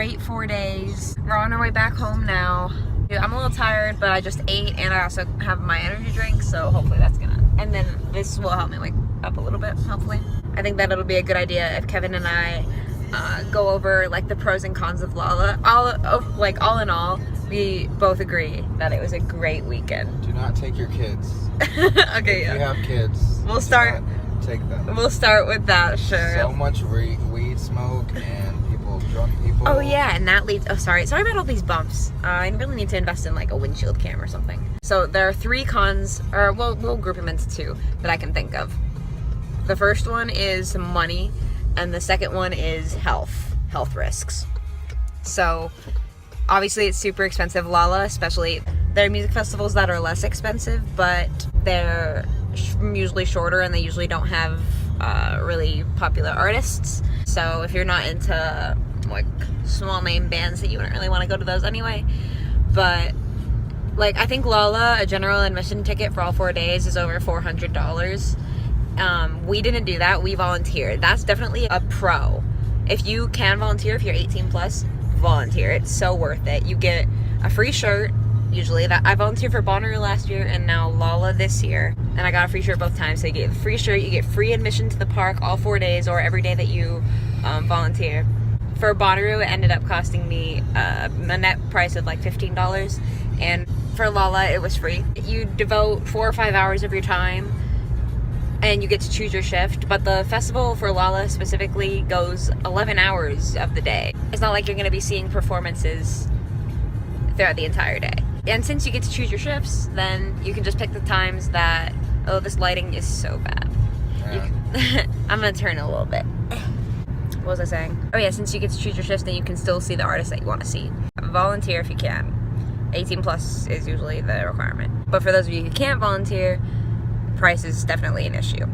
great 4 days. We're on our way back home now. I'm a little tired, but I just ate and I also have my energy drink, so hopefully that's gonna, and then this will help me wake up a little bit, hopefully. I think that it'll be a good idea if Kevin and I go over like the pros and cons of Lolla. All in all, we both agree that it was a great weekend. Do not take your kids. Okay, if you have kids, we'll start. Take them. We'll start with that, sure. So much weed smoke and drunk people. Oh yeah, and that leads. Oh, sorry about all these bumps. I really need to invest in like a windshield cam or something. So there are 3 cons, or we'll group them into 2 that I can think of. The first one is money, and the second one is health risks. So obviously it's super expensive. Lolla, especially, there are music festivals that are less expensive, but they're usually shorter and they usually don't have really popular artists. So if you're not into like small name bands, that you wouldn't really want to go to those anyway. But like, I think Lolla, a general admission ticket for all 4 days is over $400. We didn't do that. We volunteered. That's definitely a pro. If you can volunteer, if you're 18 plus, volunteer. It's so worth it. You get a free shirt. Usually, that I volunteered for Bonnaroo last year and now Lolla this year, and I got a free shirt both times. So you get a free shirt, you get free admission to the park all 4 days or every day that you volunteer. For Bonnaroo, it ended up costing me a net price of like $15, and for Lolla, it was free. You devote 4 or 5 hours of your time, and you get to choose your shift. But the festival for Lolla specifically goes 11 hours of the day. It's not like you're going to be seeing performances throughout the entire day. And since you get to choose your shifts, then you can just pick the times that, oh, this lighting is so bad. Yeah. I'm gonna turn a little bit. What was I saying? Oh yeah, since you get to choose your shifts, then you can still see the artists that you want to see. Volunteer if you can. 18 plus is usually the requirement. But for those of you who can't volunteer, price is definitely an issue.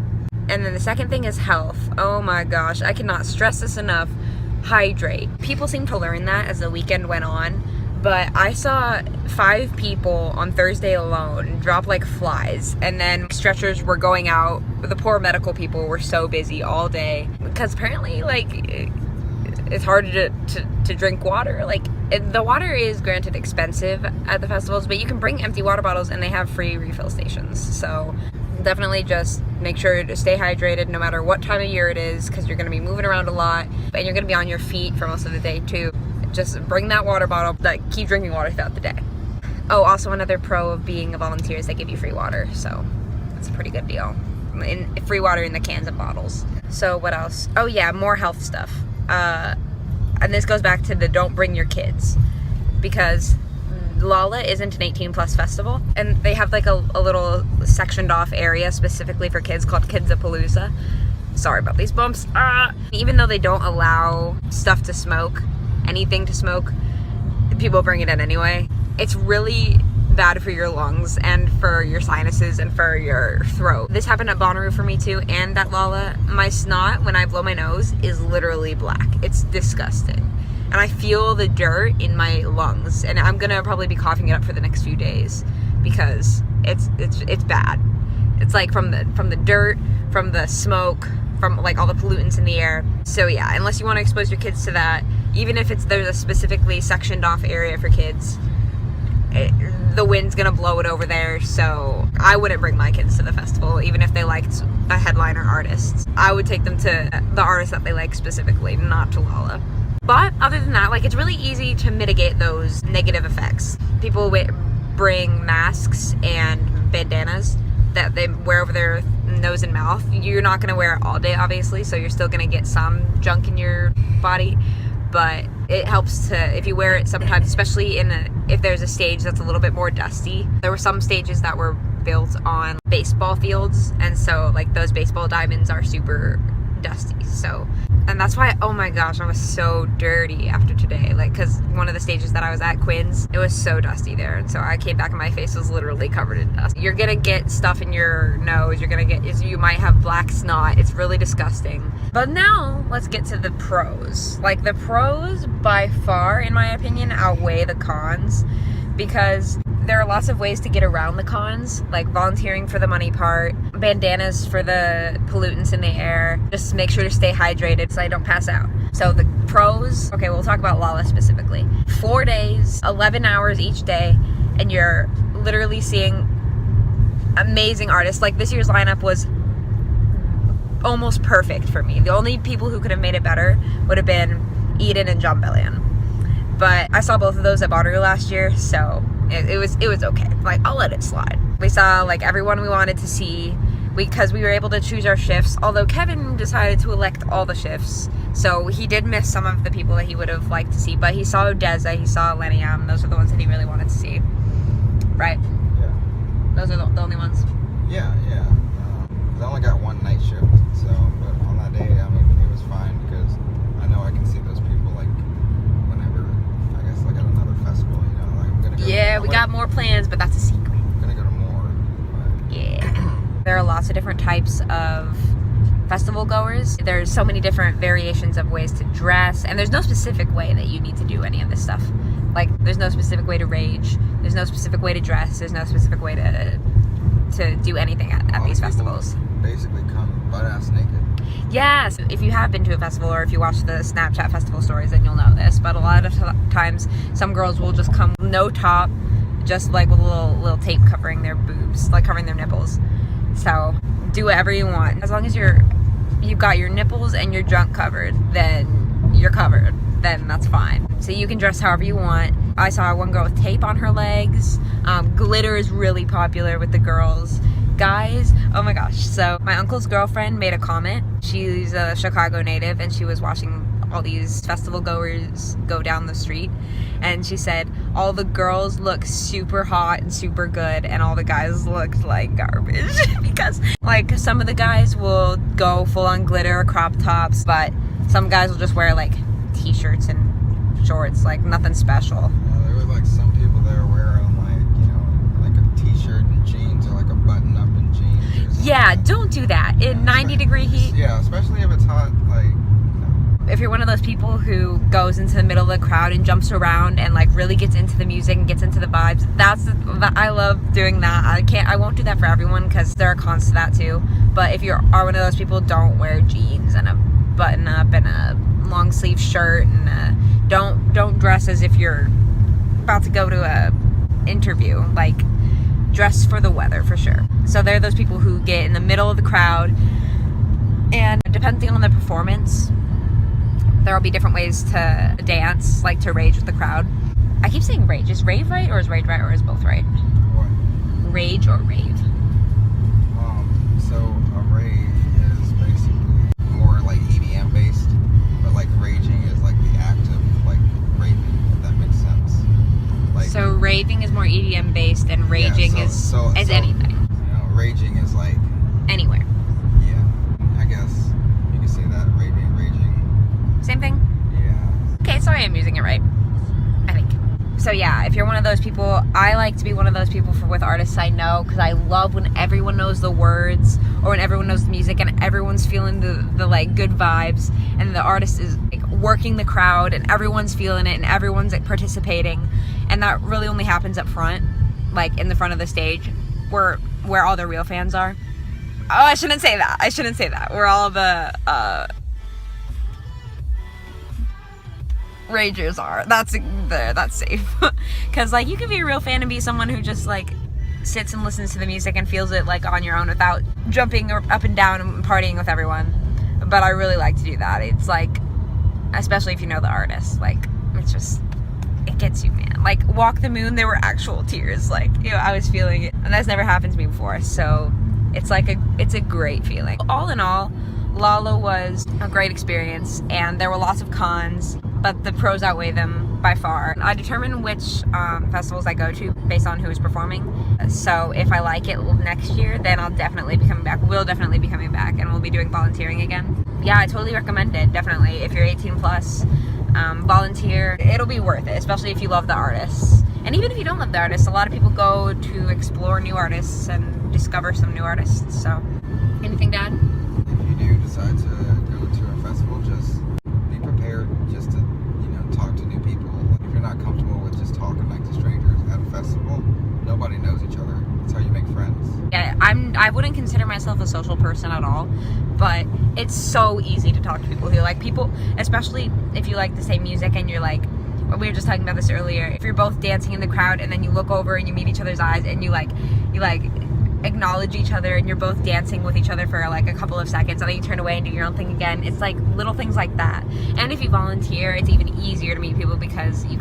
And then the second thing is health. Oh my gosh, I cannot stress this enough. Hydrate. People seem to learn that as the weekend went on. But I saw 5 people on Thursday alone drop like flies, and then stretchers were going out. The poor medical people were so busy all day because apparently like it's hard to drink water. Like the water is granted expensive at the festivals, but you can bring empty water bottles and they have free refill stations. So definitely just make sure to stay hydrated no matter what time of year it is, because you're going to be moving around a lot and you're going to be on your feet for most of the day too. Just bring that water bottle, keep drinking water throughout the day. Oh, also another pro of being a volunteer is they give you free water, so that's a pretty good deal. Free water in the cans and bottles. So what else? Oh yeah, more health stuff. And this goes back to the don't bring your kids, because Lolla isn't an 18 plus festival, and they have like a little sectioned off area specifically for kids called Kids-a-Palooza. Sorry about these bumps. Even though they don't allow stuff to smoke, anything to smoke, people bring it in anyway. It's really bad for your lungs and for your sinuses and for your throat. This happened at Bonnaroo for me too, and at Lolla. My snot, when I blow my nose, is literally black. It's disgusting. And I feel the dirt in my lungs, and I'm gonna probably be coughing it up for the next few days because it's bad. It's like from the dirt, from the smoke, from like all the pollutants in the air. So yeah, unless you want to expose your kids to that, even if there's a specifically sectioned off area for kids, the wind's gonna blow it over there. So I wouldn't bring my kids to the festival, even if they liked a headliner artist. I would take them to the artists that they like specifically, not to Lolla. But other than that, like, it's really easy to mitigate those negative effects. People bring masks and bandanas that they wear over their nose and mouth. You're not going to wear it all day, obviously, so you're still going to get some junk in your body, but it helps to, if you wear it sometimes, especially if there's a stage that's a little bit more dusty. There were some stages that were built on baseball fields, and so like those baseball diamonds are super dusty. So, and that's why, oh my gosh, I was so dirty after today, like, because one of the stages that I was at, Quinn's, it was so dusty there, and so I came back and my face was literally covered in dust. You're gonna get stuff in your nose, you might have black snot. It's really disgusting. But now let's get to the pros. Like, the pros by far, in my opinion, outweigh the cons, because there are lots of ways to get around the cons, like volunteering for the money part, bandanas for the pollutants in the air. Just make sure to stay hydrated so I don't pass out. So the pros, okay, we'll talk about Lolla specifically. 4 days, 11 hours each day, and you're literally seeing amazing artists. Like this year's lineup was almost perfect for me. The only people who could have made it better would have been Eden and John Bellion. But I saw both of those at Bonnaroo last year, so it was okay. Like, I'll let it slide. We saw like everyone we wanted to see because we were able to choose our shifts, although Kevin decided to elect all the shifts. So he did miss some of the people that he would have liked to see, but he saw Odessa, he saw Lenny M. Those are the ones that he really wanted to see. Right? Yeah. Those are the only ones. Yeah. 'Cause I only got one night shift, so, but on that day, I mean, it was fine because I know I can see those people like whenever, I guess like at another festival, you know, like I'm gonna go. Yeah, we got more plans, but that's a secret. I'm gonna go to more, but Yeah. There are lots of different types of festival goers. There's so many different variations of ways to dress, and there's no specific way that you need to do any of this stuff. Like, there's no specific way to rage, there's no specific way to dress, there's no specific way to do anything at these festivals. Basically come butt-ass naked. Yes, if you have been to a festival or if you watch the Snapchat festival stories, then you'll know this. But a lot of times, some girls will just come no top, just like with a little tape covering their boobs, like covering their nipples. So do whatever you want, as long as you've got your nipples and your junk covered, then you're covered. Then that's fine. So you can dress however you want. I saw one girl with tape on her legs. Glitter is really popular with the girls. Guys, oh my gosh. So my uncle's girlfriend made a comment. She's a Chicago native and she was watching all these festival goers go down the street, and she said all the girls look super hot and super good and all the guys looked like garbage because like some of the guys will go full on glitter crop tops, but some guys will just wear like t-shirts and shorts, like nothing special. Yeah, there were like some people that were wearing like, you know, like a t-shirt and jeans or like a button up and jeans. Yeah, don't do that in 90-degree heat. Yeah, especially if it's hot, like. If you're one of those people who goes into the middle of the crowd and jumps around and like really gets into the music and gets into the vibes, I love doing that. I won't do that for everyone because there are cons to that too. But if you are one of those people, don't wear jeans and a button up and a long sleeve shirt, and don't dress as if you're about to go to a interview. Like, dress for the weather for sure. So there are those people who get in the middle of the crowd, and depending on the performance, there will be different ways to dance, like to rage with the crowd. I keep saying rage. Is rave right, or is rage right, or is both right? What? Rage or rave? So a rave is basically more like EDM based, but like raging is like the act of like raping, if that makes sense. Like, so raving is more EDM based, and raging is anything. You know, raging is like anywhere. Yeah, I guess you could say that. Raging. Same thing? Yeah. Okay, so I am using it right, I think. So yeah, if you're one of those people, I like to be one of those people with artists I know, because I love when everyone knows the words, or when everyone knows the music and everyone's feeling the like good vibes, and the artist is like working the crowd and everyone's feeling it and everyone's like participating, and that really only happens up front, like in the front of the stage, where all the real fans are. Oh, I shouldn't say that. Where all the ragers are. That's safe. Because like you can be a real fan and be someone who just like sits and listens to the music and feels it like on your own without jumping up and down and partying with everyone. But I really like to do that. It's like, especially if you know the artist, like it gets you, man. Like Walk the Moon, there were actual tears. Like, you know, I was feeling it, and that's never happened to me before. So it's like it's a great feeling. All in all, Lolla was a great experience, and there were lots of cons, but the pros outweigh them by far. I determine which festivals I go to based on who is performing. So if I like it next year, then I'll definitely be coming back. We'll definitely be coming back, and we'll be doing volunteering again. Yeah, I totally recommend it, definitely. If you're 18 plus, volunteer. It'll be worth it, especially if you love the artists. And even if you don't love the artists, a lot of people go to explore new artists and discover some new artists. So, anything, Dad? If you do decide to go to a festival, just be prepared just to, you know, talk to new people. If you're not comfortable with just talking like to strangers at a festival, nobody knows each other. That's how you make friends. Yeah, I wouldn't consider myself a social person at all, but it's so easy to talk to people who like people, especially if you like the same music and you're like, we were just talking about this earlier, if you're both dancing in the crowd and then you look over and you meet each other's eyes and you acknowledge each other and you're both dancing with each other for like a couple of seconds and then you turn away and do your own thing again. It's like little things like that. And if you volunteer, it's even easier to meet people because you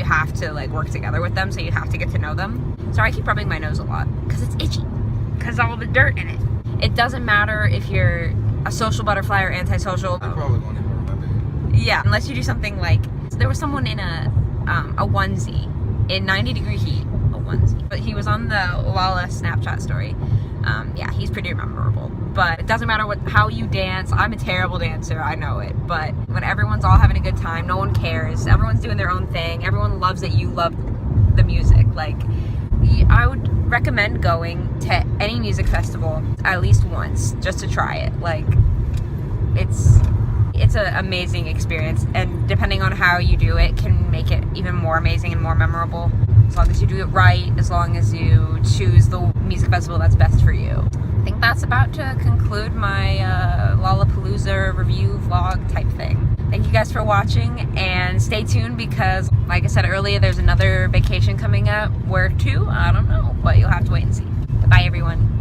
have to like work together with them, so you have to get to know them. So I keep rubbing my nose a lot because it's itchy, because all the dirt in it. It doesn't matter if you're a social butterfly or antisocial. I probably won't even remember you. Yeah, unless you do something like, there was someone in a onesie in 90-degree heat, a onesie. But he was on the Lala Snapchat story. Yeah, he's pretty memorable. But it doesn't matter how you dance. I'm a terrible dancer, I know it. But when everyone's all having a good time, no one cares. Everyone's doing their own thing. Everyone loves that you love the music. Like, I would recommend going to any music festival at least once just to try it. Like, it's an amazing experience, and depending on how you do it can make it even more amazing and more memorable, as long as you do it right, as long as you choose the music festival that's best for you. I think that's about to conclude my Lollapalooza review vlog type thing. Thank you guys for watching, and stay tuned because, like I said earlier, there's another vacation coming up. Where to? I don't know, but you'll have to wait and see. Goodbye, everyone.